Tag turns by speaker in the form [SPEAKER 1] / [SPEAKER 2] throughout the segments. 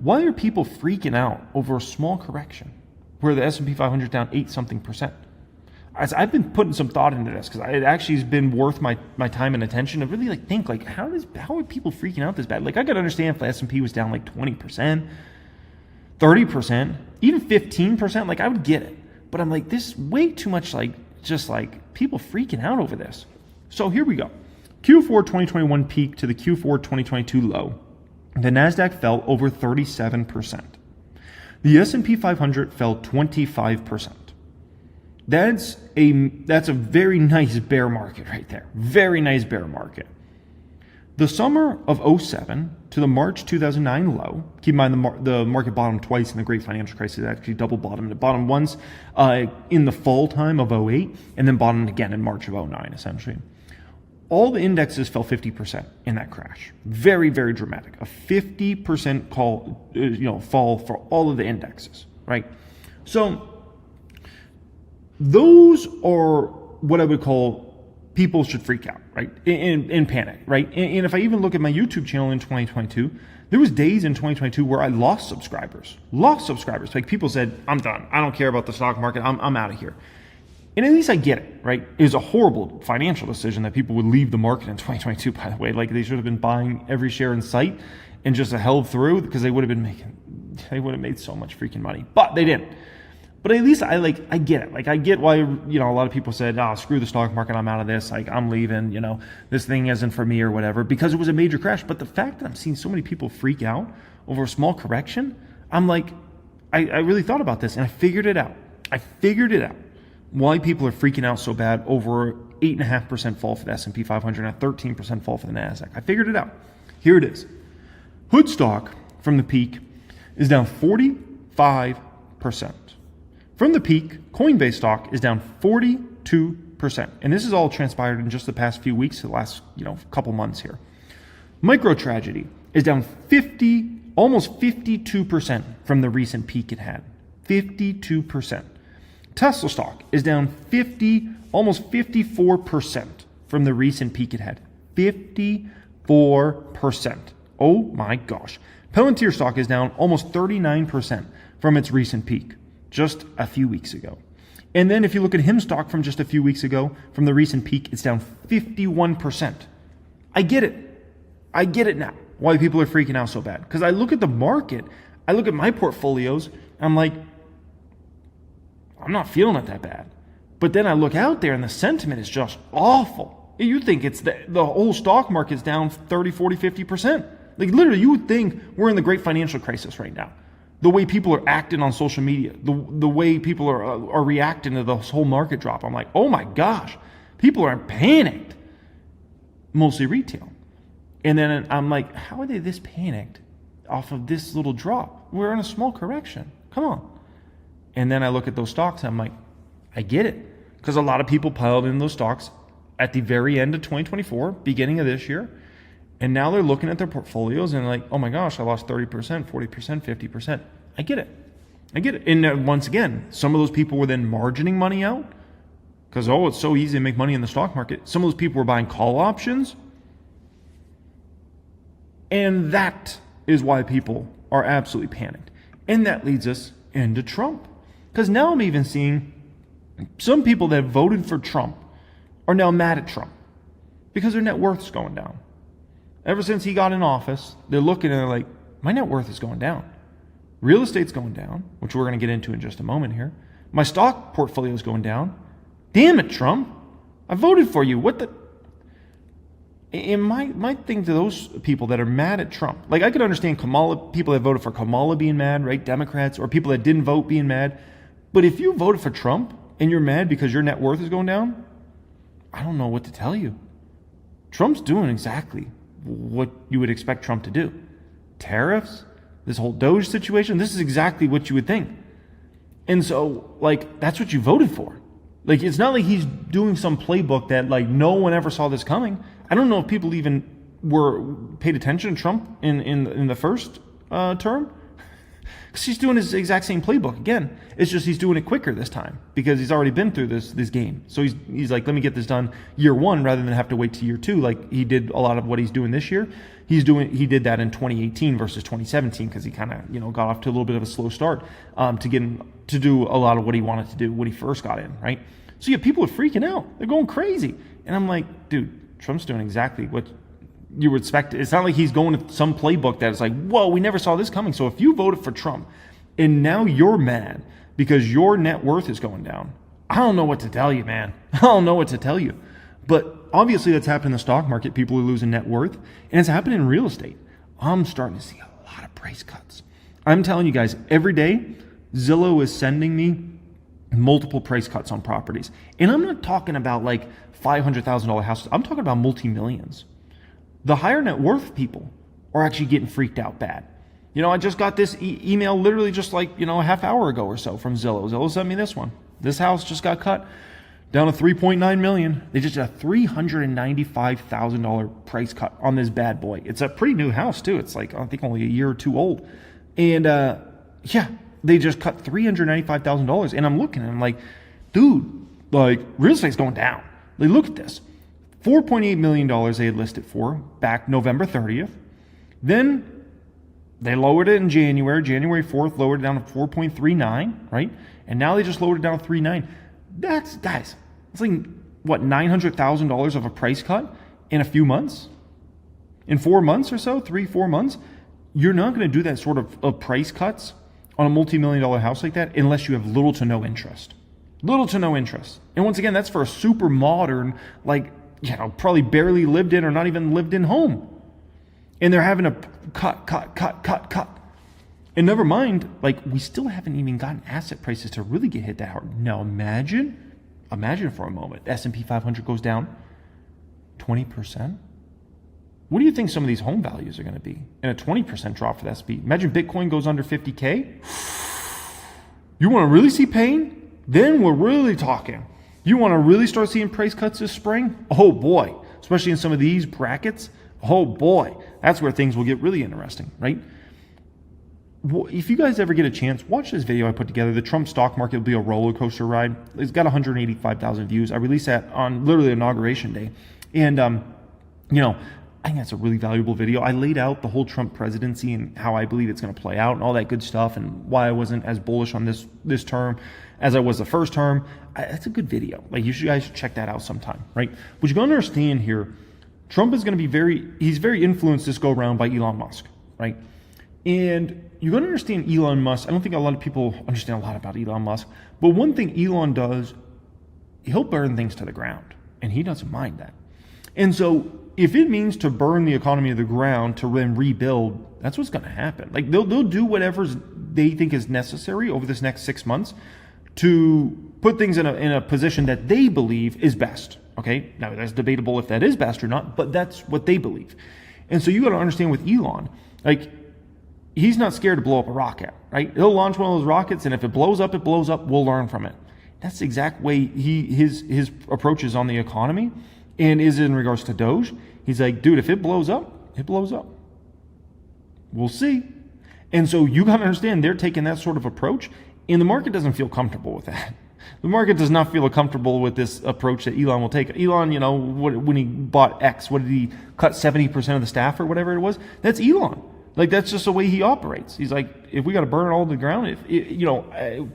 [SPEAKER 1] why are people freaking out over a small correction where the S&P 500 down 8-something%? As I've been putting some thought into this because it actually has been worth my time and attention to really think how are people freaking out this bad? Like I could understand if the S&P was down like 20%, 30%, even 15%, like I would get it. But I'm like, this is way too much just people freaking out over this. So here we go. Q4 2021 peak to the Q4 2022 low. The NASDAQ fell over 37%. The S&P 500 fell 25%. That's a very nice bear market right there. Very nice bear market. The summer of 2007 to the March 2009 low, keep in mind the market bottomed twice in the Great Financial Crisis, actually double bottomed. It bottomed once in the fall time of 2008 and then bottomed again in March of 2009 essentially. All the indexes fell 50% in that crash. Very, very dramatic. A 50% fall for all of the indexes, right? So those are what I would call people should freak out, right? In panic, right? And if I even look at my YouTube channel in 2022, there was days in 2022 where I lost subscribers. Like people said, I'm done. I don't care about the stock market. I'm out of here. And at least I get it, right? It was a horrible financial decision that people would leave the market in 2022, by the way. Like they should have been buying every share in sight and just held through because they would have made so much freaking money. But they didn't. But at least I get it. Like I get why, a lot of people said, screw the stock market, I'm out of this. Like I'm leaving, this thing isn't for me or whatever, because it was a major crash. But the fact that I'm seeing so many people freak out over a small correction, I'm like, I really thought about this and I figured it out. Why people are freaking out so bad over 8.5% fall for the S&P 500 and a 13% fall for the NASDAQ. I figured it out. Here it is. Hood stock from the peak is down 45%. From the peak, Coinbase stock is down 42%. And this is all transpired in just the past few weeks, the last couple months here. MicroStrategy is down almost 52% from the recent peak it had. 52%. Tesla stock is down almost 54% from the recent peak it had. 54%. Oh my gosh. Palantir stock is down almost 39% from its recent peak just a few weeks ago. And then if you look at HIM stock from just a few weeks ago, from the recent peak, it's down 51%. I get it now, why people are freaking out so bad. Because I look at the market, I look at my portfolios, I'm like, I'm not feeling it that bad. But then I look out there and the sentiment is just awful. You think it's the whole stock market's down 30, 40, 50%. Like literally you would think we're in the great financial crisis right now. The way people are acting on social media, the way people are reacting to this whole market drop. I'm like, oh my gosh, people are panicked. Mostly retail. And then I'm like, how are they this panicked off of this little drop? We're in a small correction. Come on. And then I look at those stocks and I'm like, I get it. Because a lot of people piled in those stocks at the very end of 2024, beginning of this year. And now they're looking at their portfolios and like, oh my gosh, I lost 30%, 40%, 50%. I get it. And once again, some of those people were then margining money out because, it's so easy to make money in the stock market. Some of those people were buying call options. And that is why people are absolutely panicked. And that leads us into Trump. Because now I'm even seeing some people that voted for Trump are now mad at Trump because their net worth is going down. Ever since he got in office, they're looking and they're like, my net worth is going down. Real estate's going down, which we're going to get into in just a moment here. My stock portfolio is going down. Damn it, Trump. I voted for you. What the? And my thing to those people that are mad at Trump, like I could understand people that voted for Kamala being mad, right? Democrats, or people that didn't vote being mad. But if you voted for Trump and you're mad because your net worth is going down, I don't know what to tell you. Trump's doing exactly what you would expect Trump to do. Tariffs, this whole Doge situation, this is exactly what you would think. And so, that's what you voted for. It's not like he's doing some playbook that, no one ever saw this coming. I don't know if people even paid attention to Trump in the first term. Because he's doing his exact same playbook again. It's just he's doing it quicker this time because he's already been through this game. So he's like, let me get this done year one rather than have to wait to year two like he did a lot of what he's doing this year. He did that in 2018 versus 2017 because he kind of got off to a little bit of a slow start to get him to do a lot of what he wanted to do when he first got in, right? So yeah, people are freaking out. They're going crazy. And I'm like, dude, Trump's doing exactly what you would expect. It's not like he's going to some playbook that is like, whoa, we never saw this coming. So if you voted for Trump and now you're mad because your net worth is going down, I don't know what to tell you, man. I don't know what to tell you. But obviously that's happened in the stock market. People are losing net worth. And it's happening in real estate. I'm starting to see a lot of price cuts. I'm telling you guys, every day, Zillow is sending me multiple price cuts on properties. And I'm not talking about like $500,000 houses. I'm talking about multi-millions. The higher net worth people are actually getting freaked out bad. I just got this email literally just like, a half hour ago or so from Zillow. Zillow sent me this one. This house just got cut down to $3.9 million. They just did a $395,000 price cut on this bad boy. It's a pretty new house too. It's like, I think only a year or two old. And they just cut $395,000. And I'm looking and I'm like, dude, like real estate's going down. Like, look at this. $4.8 million they had listed for back November 30th. Then they lowered it in January 4th, lowered it down to 4.39, right? And now they just lowered it down to 3.9. That's, guys, it's like, what, $900,000 of a price cut in a few months? In 4 months or so, 3-4 months? You're not going to do that sort of price cuts on a multi-million-dollar house like that unless you have little to no interest. Little to no interest. And once again, that's for a super modern, like, probably barely lived in or not even lived in home. And they're having a cut. And never mind, like we still haven't even gotten asset prices to really get hit that hard. Now imagine for a moment, S&P 500 goes down 20%. What do you think some of these home values are going to be in a 20% drop for the S&P? Imagine Bitcoin goes under 50K. You want to really see pain? Then we're really talking. You want to really start seeing price cuts this spring? Oh boy, especially in some of these brackets. Oh boy, that's where things will get really interesting, right? If you guys ever get a chance, watch this video I put together. The Trump stock market will be a roller coaster ride. It's got 185,000 views. I released that on literally Inauguration Day. And, I think that's a really valuable video. I laid out the whole Trump presidency and how I believe it's going to play out and all that good stuff and why I wasn't as bullish on this term as I was the first term. That's a good video. Like, you guys should check that out sometime, right? But you got to understand here, Trump is going to be he's very influenced this go around by Elon Musk, right? And you got to understand Elon Musk. I don't think a lot of people understand a lot about Elon Musk, but one thing Elon does, he'll burn things to the ground, and he doesn't mind that. And so if it means to burn the economy to the ground to then rebuild, that's what's going to happen. Like they'll do whatever they think is necessary over this next 6 months to put things in a position that they believe is best. Okay, now that's debatable if that is best or not, but that's what they believe. And so you got to understand with Elon, like he's not scared to blow up a rocket, right? He'll launch one of those rockets, and if it blows up, we'll learn from it. That's the exact way his approach is on the economy and is in regards to Doge. He's like, dude, if it blows up, it blows up. We'll see. And so you got to understand they're taking that sort of approach, and the market doesn't feel comfortable with that. The market does not feel comfortable with this approach that Elon will take. Elon, when he bought X, what did he cut 70% of the staff or whatever it was? That's Elon. Like, that's just the way he operates. He's like, if we got to burn it all to the ground,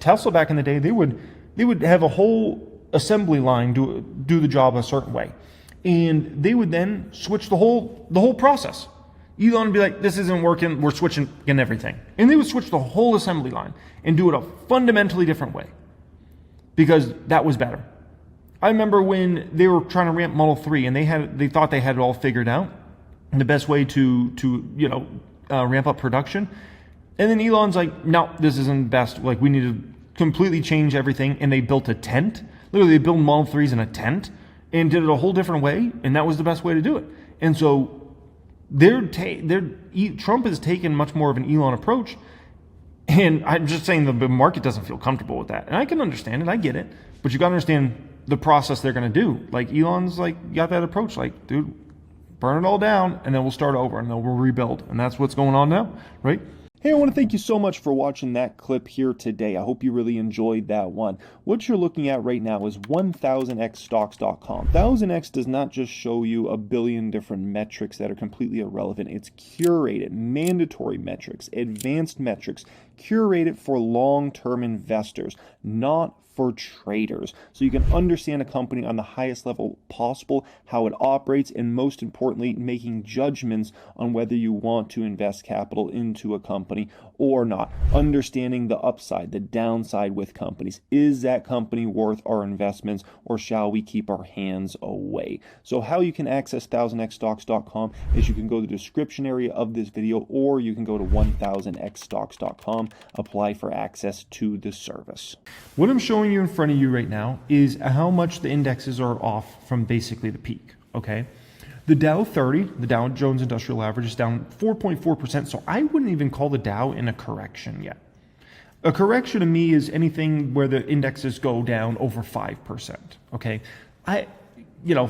[SPEAKER 1] Tesla back in the day, they would have a whole assembly line do the job a certain way, and they would then switch the whole process. Elon would be like, this isn't working, we're switching in everything, and they would switch the whole assembly line and do it a fundamentally different way because that was better. I remember when they were trying to ramp Model 3 and they thought they had it all figured out and the best way to ramp up production. And then Elon's like, no, this isn't best. Like, we need to completely change everything. And they built a tent. Literally, they built Model 3s in a tent and did it a whole different way. And that was the best way to do it. And so Trump has taken much more of an Elon approach. And I'm just saying the market doesn't feel comfortable with that. And I can understand it. I get it. But you got to understand the process they're going to do. Like, Elon's like got that approach. Like, dude, burn it all down, and then we'll start over, and then we'll rebuild. And that's what's going on now, right? Hey, I want to thank you so much for watching that clip here today. I hope you really enjoyed that one. What you're looking at right now is 1000xstocks.com. 1000x does not just show you a billion different metrics that are completely irrelevant. It's curated, mandatory metrics, advanced metrics, curated for long-term investors, not for traders, so you can understand a company on the highest level possible, how it operates, and most importantly, making judgments on whether you want to invest capital into a company or not. Understanding the upside, the downside with companies. Is that company worth our investments, or shall we keep our hands away? So how you can access 1000xstocks.com is you can go to the description area of this video, or you can go to 1000xstocks.com, apply for access to the service. What I'm showing you in front of you right now is how much the indexes are off from basically the peak, okay? The Dow 30, the Dow Jones Industrial Average, is down 4.4%, so I wouldn't even call the Dow in a correction yet. A correction to me is anything where the indexes go down over 5%, okay?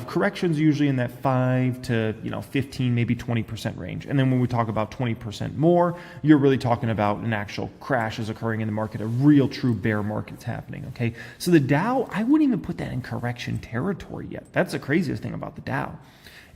[SPEAKER 1] Corrections usually in that 5 to 15, maybe 20% range. And then when we talk about 20% more, you're really talking about an actual crash is occurring in the market, a real true bear market's happening, okay? So the Dow, I wouldn't even put that in correction territory yet. That's the craziest thing about the Dow.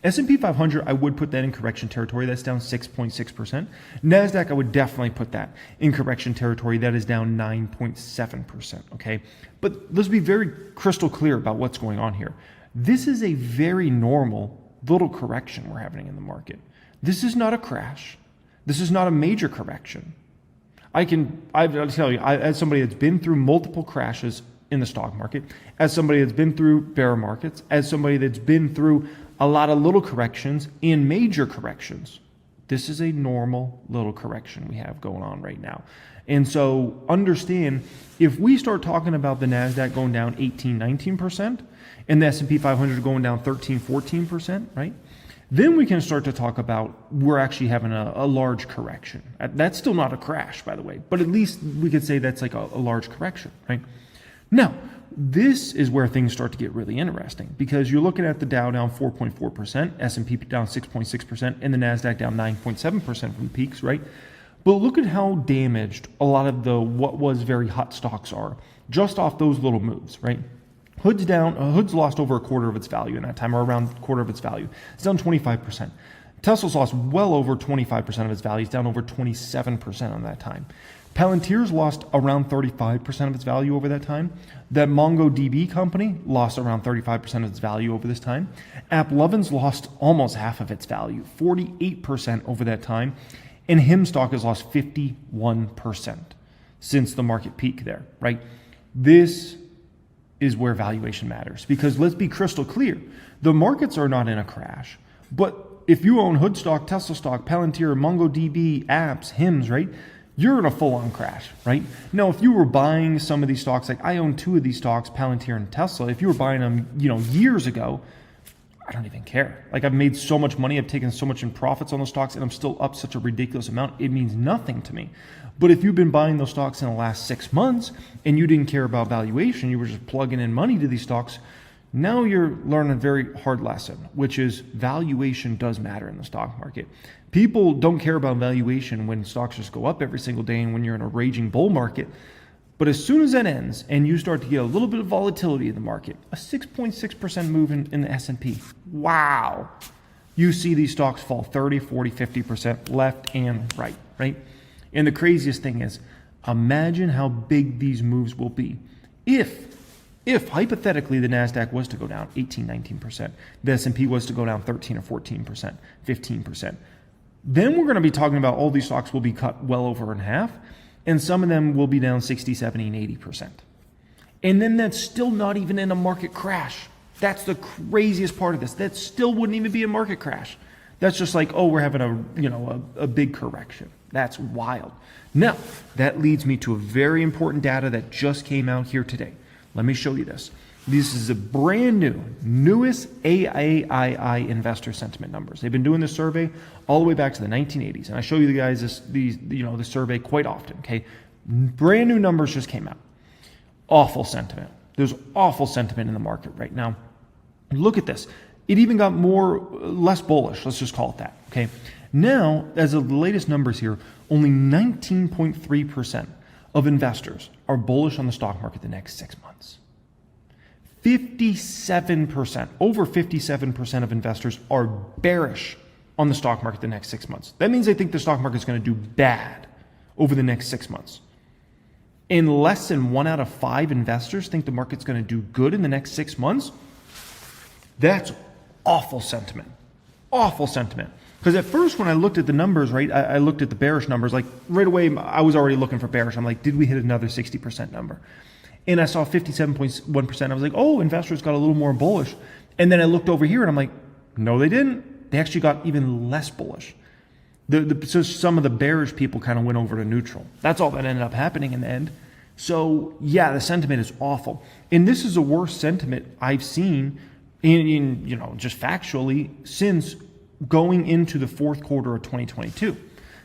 [SPEAKER 1] S&P 500, I would put that in correction territory. That's down 6.6%. NASDAQ, I would definitely put that in correction territory. That is down 9.7%, okay? But let's be very crystal clear about what's going on here. This is a very normal little correction we're having in the market. This is not a crash. This is not a major correction. I'll tell you, as somebody that's been through multiple crashes in the stock market, as somebody that's been through bear markets, as somebody that's been through a lot of little corrections and major corrections, this is a normal little correction we have going on right now. And so understand, if we start talking about the NASDAQ going down 18, 19%, and the S&P 500 going down 13, 14%, right? Then we can start to talk about we're actually having a large correction. That's still not a crash, by the way, but at least we could say that's like a large correction, right? Now, this is where things start to get really interesting, because you're looking at the Dow down 4.4%, S&P down 6.6%, and the NASDAQ down 9.7% from the peaks, right? But look at how damaged a lot of the what was very hot stocks are just off those little moves, right? Hood's lost over a quarter of its value in that time, or around a quarter of its value. It's down 25%. Tesla's lost well over 25% of its value. It's down over 27% on that time. Palantir's lost around 35% of its value over that time. That MongoDB company lost around 35% of its value over this time. AppLovin's lost almost half of its value, 48% over that time. And HIM stock has lost 51% since the market peak there, right? This is where valuation matters, because let's be crystal clear. The markets are not in a crash, but if you own Hood stock, Tesla stock, Palantir, MongoDB, apps, HIMs, right? You're in a full-on crash, right? Now, if you were buying some of these stocks, like I own two of these stocks, Palantir and Tesla, if you were buying them, years ago, I don't even care. Like, I've made so much money, I've taken so much in profits on those stocks, and I'm still up such a ridiculous amount, it means nothing to me. But if you've been buying those stocks in the last 6 months and you didn't care about valuation, you were just plugging in money to these stocks, now you're learning a very hard lesson, which is valuation does matter in the stock market. People don't care about valuation when stocks just go up every single day and when you're in a raging bull market. But as soon as that ends and you start to get a little bit of volatility in the market, a 6.6% move in the S&P, wow, you see these stocks fall 30, 40, 50% left and right, right? And the craziest thing is, imagine how big these moves will be if hypothetically the NASDAQ was to go down 18, 19%, the S&P was to go down 13 or 14%, 15%. Then we're going to be talking about all these stocks will be cut well over in half, and some of them will be down 60, 70, and 80%. And then that's still not even in a market crash. That's the craziest part of this. That still wouldn't even be a market crash. That's just like, oh, we're having a big correction. That's wild. Now, that leads me to a very important data that just came out here today. Let me show you this. This is a brand newest AAII investor sentiment numbers. They've been doing this survey all the way back to the 1980s, and I show you guys the survey quite often. Okay, brand new numbers just came out. Awful sentiment. There's awful sentiment in the market right now. Look at this. It even got less bullish. Let's just call it that. Okay, Now, as of the latest numbers here, only 19.3% of investors are bullish on the stock market the next 6 months. 57%, over 57% of investors are bearish on the stock market the next 6 months. That means they think the stock market is going to do bad over the next 6 months. And less than 1 out of 5 investors think the market's going to do good in the next 6 months. That's awful sentiment. Awful sentiment. Because at first when I looked at the numbers, right, I looked at the bearish numbers, like right away I was already looking for bearish. I'm like, did we hit another 60% number? And I saw 57.1%. I was like, oh, investors got a little more bullish. And then I looked over here and I'm like, no, they didn't. They actually got even less bullish. So some of the bearish people kind of went over to neutral. That's all that ended up happening in the end. So yeah, the sentiment is awful. And this is the worst sentiment I've seen in just factually since going into the fourth quarter of 2022.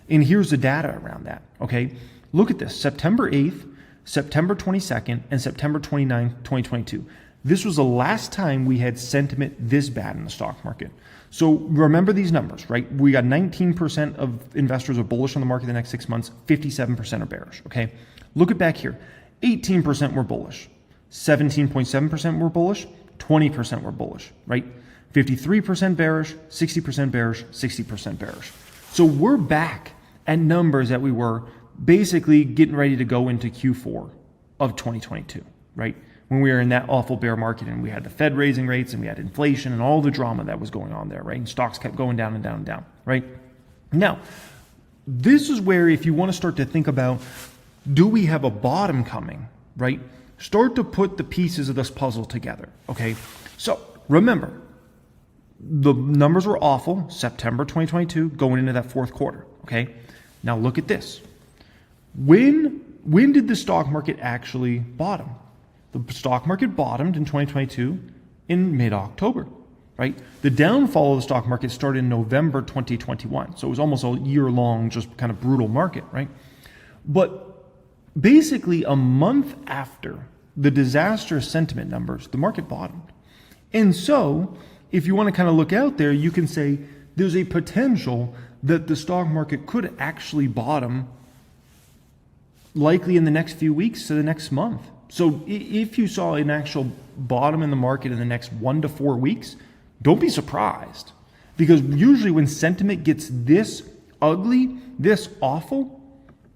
[SPEAKER 1] And here's the data around that, okay? Look at this, September 8th, September 22nd, and September 29th, 2022. This was the last time we had sentiment this bad in the stock market. So remember these numbers, right? We got 19% of investors are bullish on the market the next 6 months, 57% are bearish, okay? Look at back here, 18% were bullish, 17.7% were bullish, 20% were bullish, right? 53% bearish, 60% bearish, 60% bearish. So we're back at numbers that we were basically getting ready to go into Q4 of 2022, right? When we were in that awful bear market and we had the Fed raising rates and we had inflation and all the drama that was going on there, right? And stocks kept going down and down and down, right? Now, this is where if you want to start to think about, do we have a bottom coming, right? Start to put the pieces of this puzzle together, okay? So remember, the numbers were awful, September 2022, going into that fourth quarter, okay? Now look at this. When did the stock market actually bottom? The stock market bottomed in 2022 in mid-October, right? The downfall of the stock market started in November 2021. So it was almost a year-long, just kind of brutal market, right? But basically a month after the disastrous sentiment numbers, the market bottomed. And so if you want to kind of look out there, you can say there's a potential that the stock market could actually bottom likely in the next few weeks to the next month. So if you saw an actual bottom in the market in the next 1 to 4 weeks, don't be surprised. Because usually when sentiment gets this ugly, this awful,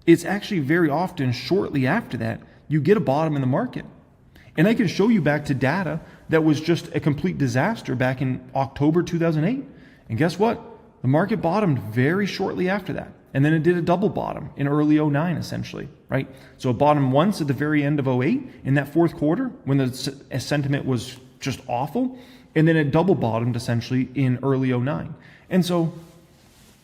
[SPEAKER 1] it's actually very often shortly after that, you get a bottom in the market. And I can show you back to data that was just a complete disaster back in October 2008. And guess what? The market bottomed very shortly after that. And then it did a double bottom in early 09, essentially, right? So it bottomed once at the very end of 08 in that fourth quarter when the sentiment was just awful. And then it double bottomed essentially in early 09. And so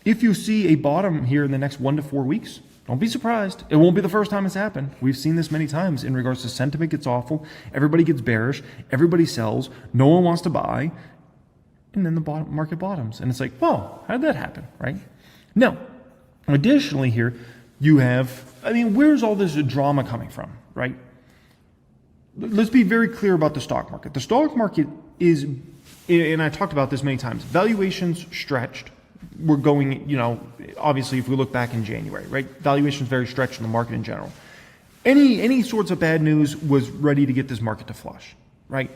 [SPEAKER 1] if you see a bottom here in the next 1 to 4 weeks, don't be surprised. It won't be the first time it's happened. We've seen this many times in regards to sentiment gets awful. Everybody gets bearish. Everybody sells. No one wants to buy. And then the market bottoms. And it's like, whoa, how did that happen, right? Now, additionally here, you have, where's all this drama coming from, right? Let's be very clear about the stock market. The stock market is, and I talked about this many times, valuations stretched. We're going, obviously if we look back in January, right? Valuations very stretched in the market in general. Any sorts of bad news was ready to get this market to flush, right?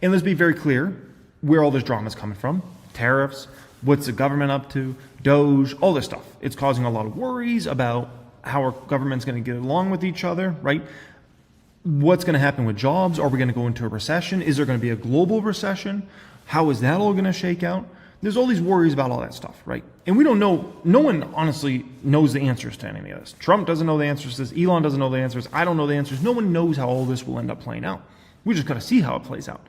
[SPEAKER 1] And let's be very clear where all this drama is coming from. Tariffs, what's the government up to, Doge, all this stuff. It's causing a lot of worries about how our government's going to get along with each other, right? What's going to happen with jobs? Are we going to go into a recession? Is there going to be a global recession? How is that all going to shake out? There's all these worries about all that stuff, right? And we don't know, no one honestly knows the answers to any of this. Trump doesn't know the answers to this. Elon doesn't know the answers. I don't know the answers. No one knows how all this will end up playing out. We just got to see how it plays out.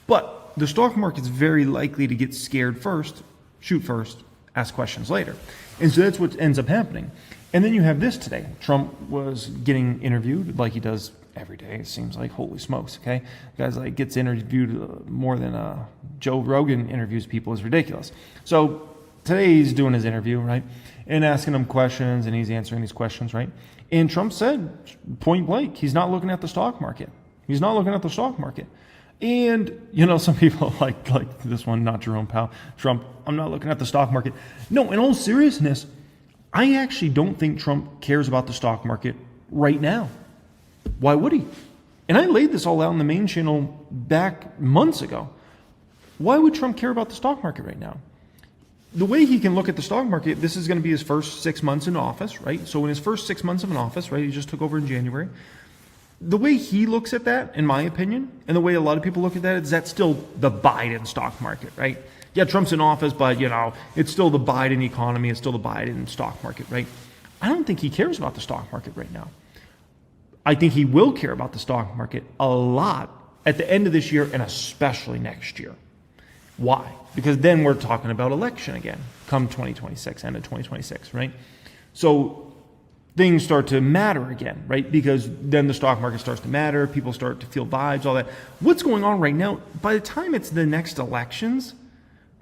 [SPEAKER 1] But the stock market's very likely to get scared first, shoot first, ask questions later. And so that's what ends up happening. And then you have this today. Trump was getting interviewed like he does every day. It seems like, holy smokes, okay? Guys like gets interviewed more than Joe Rogan interviews people is ridiculous. So today he's doing his interview, right? And asking them questions and he's answering these questions, right? And Trump said point blank, he's not looking at the stock market. He's not looking at the stock market. And, you know, some people like this one, not Jerome Powell, Trump, I'm not looking at the stock market. No, in all seriousness, I actually don't think Trump cares about the stock market right now. Why would he? And I laid this all out on the main channel back months ago. Why would Trump care about the stock market right now? The way he can look at the stock market, this is going to be his first 6 months in office, right? So in his first 6 months of an office, right, he just took over in January. The way he looks at that, in my opinion, and the way a lot of people look at that, is that's still the Biden stock market, right? Yeah, Trump's in office, but, you know, it's still the Biden economy. It's still the Biden stock market, right? I don't think he cares about the stock market right now. I think he will care about the stock market a lot at the end of this year and especially next year. Why? Because then we're talking about election again, come 2026, end of 2026, right? So things start to matter again, right? Because then the stock market starts to matter, people start to feel vibes, all that. What's going on right now, by the time it's the next elections,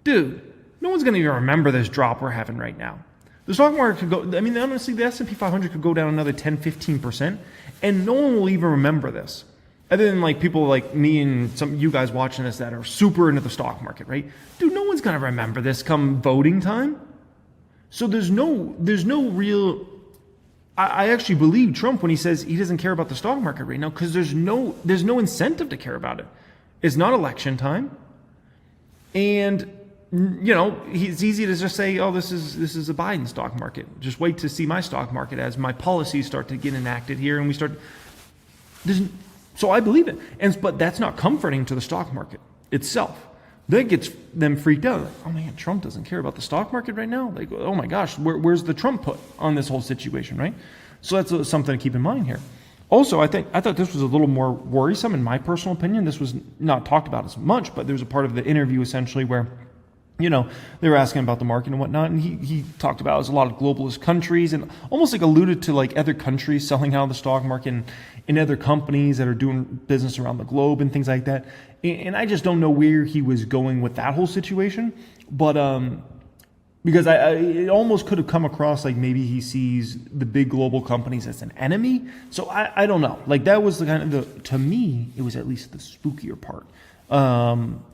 [SPEAKER 1] dude, no one's going to even remember this drop we're having right now. The stock market could go, I mean, honestly, the S&P 500 could go down another 10, 15%, and no one will even remember this. Other than like people like me and some of you guys watching this that are super into the stock market, right? Dude, no one's going to remember this come voting time. So there's no real, I actually believe Trump when he says he doesn't care about the stock market right now because there's no incentive to care about it. It's not election time. And, you know, it's easy to just say, oh, this is a Biden stock market. Just wait to see my stock market as my policies start to get enacted here and we start, so I believe it. But that's not comforting to the stock market itself. That gets them freaked out. Like, oh man, Trump doesn't care about the stock market right now? Like, oh my gosh, where's the Trump put on this whole situation, right? So that's something to keep in mind here. Also, I thought this was a little more worrisome in my personal opinion. This was not talked about as much, but there's a part of the interview essentially where, you know, they were asking about the market and whatnot, and he talked about it was a lot of globalist countries and almost like alluded to like other countries selling out of the stock market and other companies that are doing business around the globe and things like that. And I just don't know where he was going with that whole situation, but because it almost could have come across like maybe he sees the big global companies as an enemy. So I don't know. Like that was the kind of to me, it was at least the spookier part.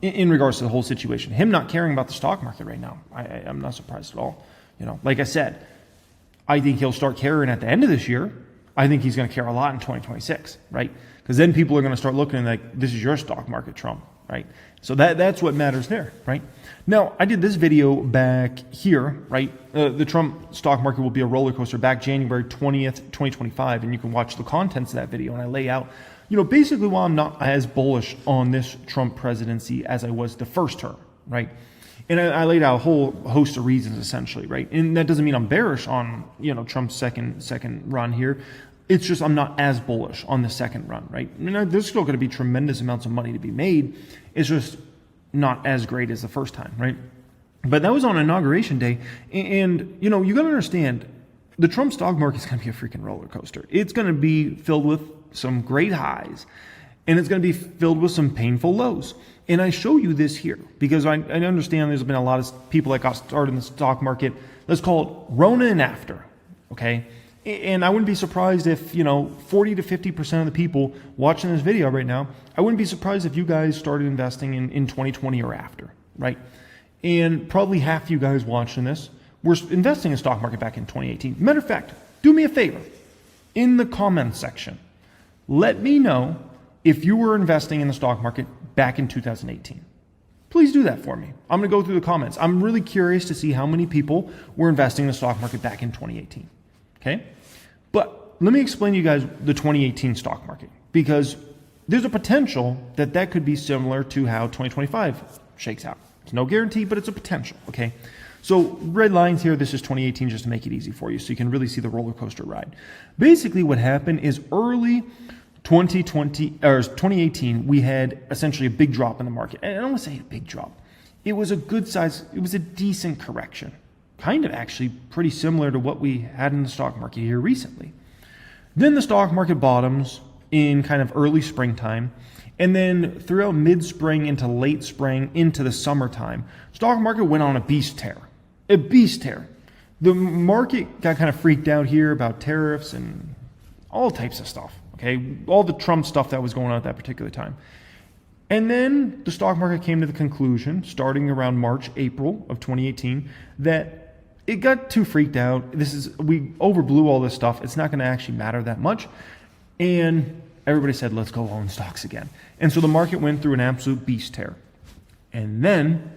[SPEAKER 1] In regards to the whole situation, him not caring about the stock market right now, I'm not surprised at all. You know, like I said, I think he'll start caring at the end of this year. I think he's going to care a lot in 2026, right? Because then people are going to start looking like, this is your stock market, Trump, right? So that's what matters there, right? Now, I did this video back here, right? The Trump stock market will be a roller coaster back January 20th, 2025, and you can watch the contents of that video, and I lay out, you know, basically why I'm not as bullish on this Trump presidency as I was the first term, right? And I laid out a whole host of reasons, essentially, right? And that doesn't mean I'm bearish on, you know, Trump's second run here. It's just I'm not as bullish on the second run, right? I mean, there's still going to be tremendous amounts of money to be made. It's just not as great as the first time, right? But that was on Inauguration Day. And you know, you got to understand, the Trump stock market is going to be a freaking roller coaster. It's going to be filled with some great highs, and it's going to be filled with some painful lows. And I show you this here because I understand there's been a lot of people that got started in the stock market. Let's call it Rona and after, okay? And I wouldn't be surprised if, you know, 40 to 50% of the people watching this video right now, I wouldn't be surprised if you guys started investing in 2020 or after, right? And probably half you guys watching this were investing in stock market back in 2018. Matter of fact, do me a favor. In the comments section, let me know if you were investing in the stock market back in 2018. Please do that for me. I'm going to go through the comments. I'm really curious to see how many people were investing in the stock market back in 2018. Okay? But let me explain to you guys the 2018 stock market, because there's a potential that could be similar to how 2025 shakes out. It's no guarantee, but it's a potential. Okay? So red lines here, this is 2018 just to make it easy for you so you can really see the roller coaster ride. Basically what happened is early 2018, we had essentially a big drop in the market. And I don't want to say a big drop. It was a good size, it was a decent correction. Kind of actually pretty similar to what we had in the stock market here recently. Then the stock market bottoms in kind of early springtime. And then throughout mid-spring into late spring into the summertime, stock market went on a beast tear. A beast tear. The market got kind of freaked out here about tariffs and all types of stuff. Okay, all the Trump stuff that was going on at that particular time. And then the stock market came to the conclusion, starting around March, April of 2018, that it got too freaked out. We overblew all this stuff. It's not going to actually matter that much. And everybody said, let's go own stocks again. And so the market went through an absolute beast tear. And then,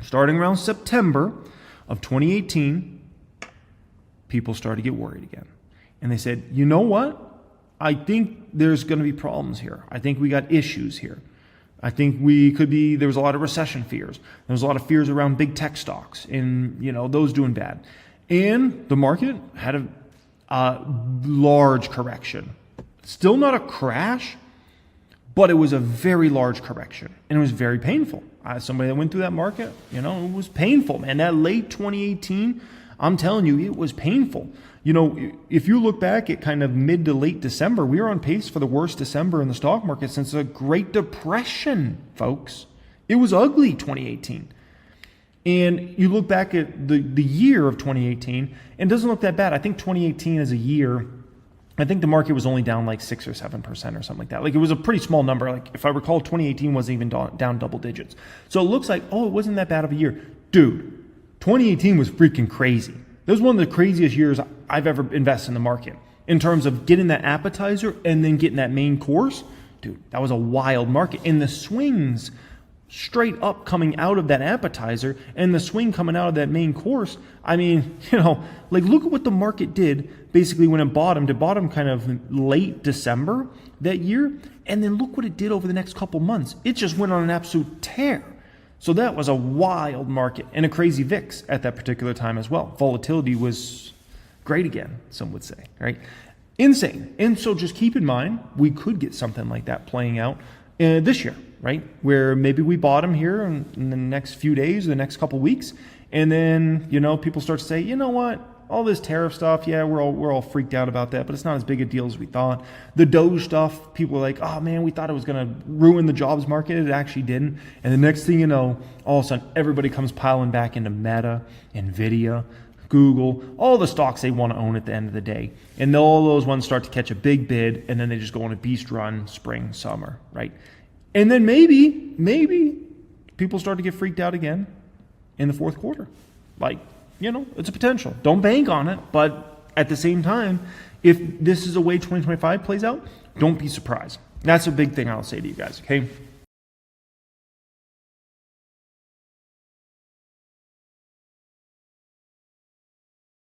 [SPEAKER 1] starting around September of 2018, people started to get worried again. And they said, you know what? I think there's going to be problems here. I think we got issues here. I think there was a lot of recession fears. There was a lot of fears around big tech stocks and, those doing bad. And the market had a large correction. Still not a crash, but it was a very large correction. And it was very painful. As somebody that went through that market, it was painful, man. That late 2018, I'm telling you, it was painful. If you look back at kind of mid to late December, we were on pace for the worst December in the stock market since the Great Depression, folks. It was ugly, 2018. And you look back at the year of 2018, and it doesn't look that bad. I think 2018 as a year, I think the market was only down like 6 or 7% or something like that. Like, it was a pretty small number. Like, if I recall, 2018 wasn't even down double digits. So it looks like, it wasn't that bad of a year. Dude, 2018 was freaking crazy. That was one of the craziest years I've ever invested in the market in terms of getting that appetizer and then getting that main course. Dude, that was a wild market. And the swings straight up coming out of that appetizer and the swing coming out of that main course, I mean, look at what the market did basically when it bottomed. It bottomed kind of late December that year. And then look what it did over the next couple months. It just went on an absolute tear. So that was a wild market and a crazy VIX at that particular time as well. Volatility was great again, some would say, right? Insane. And so just keep in mind, we could get something like that playing out this year, right? Where maybe we bottom here in the next few days, the next couple weeks, and then, people start to say, you know what? All this tariff stuff, yeah, we're all freaked out about that, but it's not as big a deal as we thought. The Doge stuff, people are like, oh man, we thought it was going to ruin the jobs market. It actually didn't. And the next thing you know, all of a sudden, everybody comes piling back into Meta, Nvidia, Google, all the stocks they want to own at the end of the day. And all those ones start to catch a big bid, and then they just go on a beast run, spring, summer, right? And then maybe people start to get freaked out again in the fourth quarter. It's a potential. Don't bank on it, but at the same time, if this is the way 2025 plays out, don't be surprised. That's a big thing I'll say to you guys, okay?